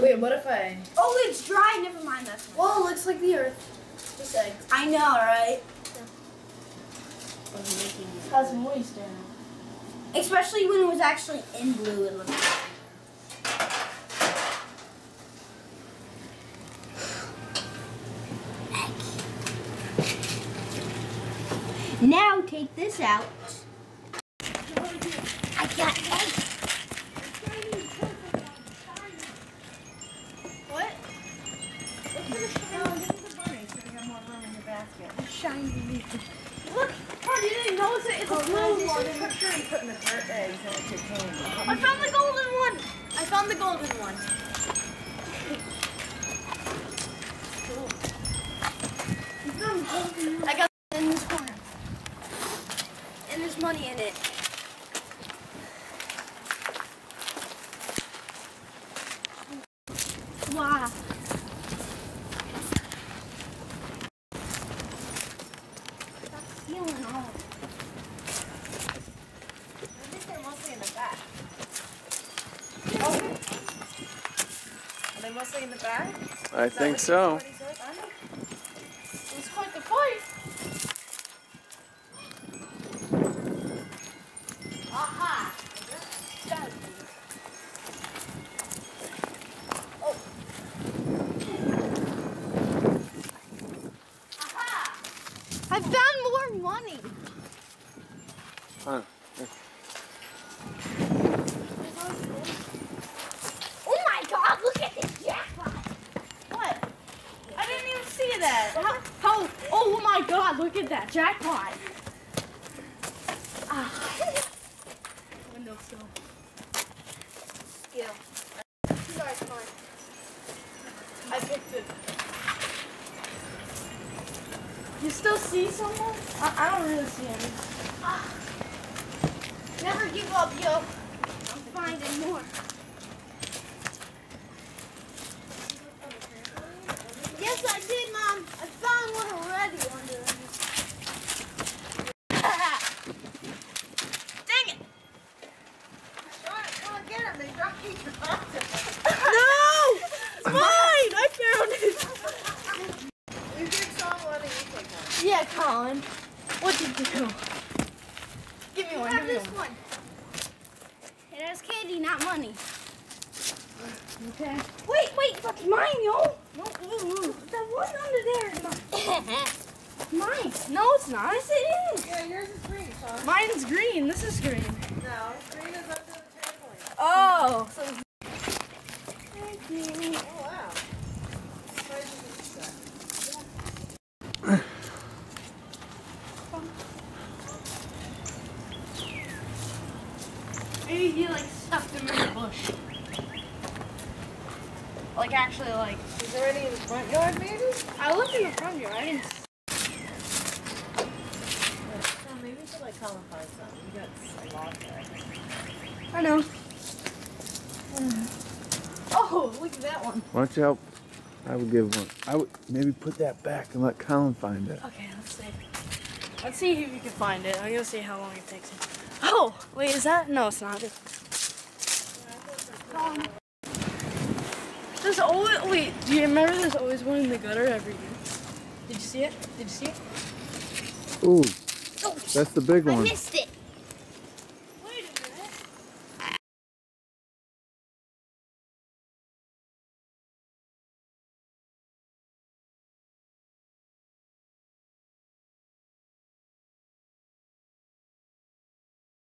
Wait, what if I... Oh, it's dry. Never mind. That's fine. Well, it looks like the earth. Just eggs. I know, right? That's moist now. Especially when it was actually in blue. It looked like. Now take this out. I got eggs. What? Shiny. Look, Carl, you didn't notice it. It's a blue one. I'm sure you put in the dirt eggs and it's your candy. I found the golden one. I found the golden one. I got it in this corner. And there's money in it. Wow. Stop stealing all of it. I think they're mostly in the back. Oh. Are they mostly in the back? I think so. It's quite the fight. Aha! Oh. Aha! I found more money. Huh. Oh my God! Look at this jackpot. What? I didn't even see that. How? Oh my God! Look at that jackpot. Windowsill. Skill. Sorry, it's fine. I picked it. You still see someone? I don't really see any. Never give up, yo. I'm finding more. Yes, I did, Mom. I found one already under there. Dang it! Come on, get him. They dropped me. No! It's mine! I found it. You did someone and you take one. Yeah, Colin. What did you do? Give me You one. have Give me this one. one. It has candy, not money. Okay. Wait, that's mine, yo. No, that one under there is mine. Mine. No, it's not. Yes, it is. Yeah, yours is green, Sean. Mine's green. This is green. No. Green is up to the trampoline. Oh. So Thank you. oh, wow. Maybe he like stuffed them in the bush. Like actually like. Is there any in the front yard, maybe? I looked in the front yard. I didn't. Oh, maybe we should like Colin find some. We got a lot there. I know. Oh, look at that one. Watch out. I would give one. I would maybe put that back and let Colin find it. Okay, let's see. Let's see if we can find it. I'm gonna see how long it takes him. Oh, wait, is that? No, it's not. There's always, wait, do you remember there's always one in the gutter every year? Did you see it? Did you see it? Ooh, Oh, that's the big I one. missed it.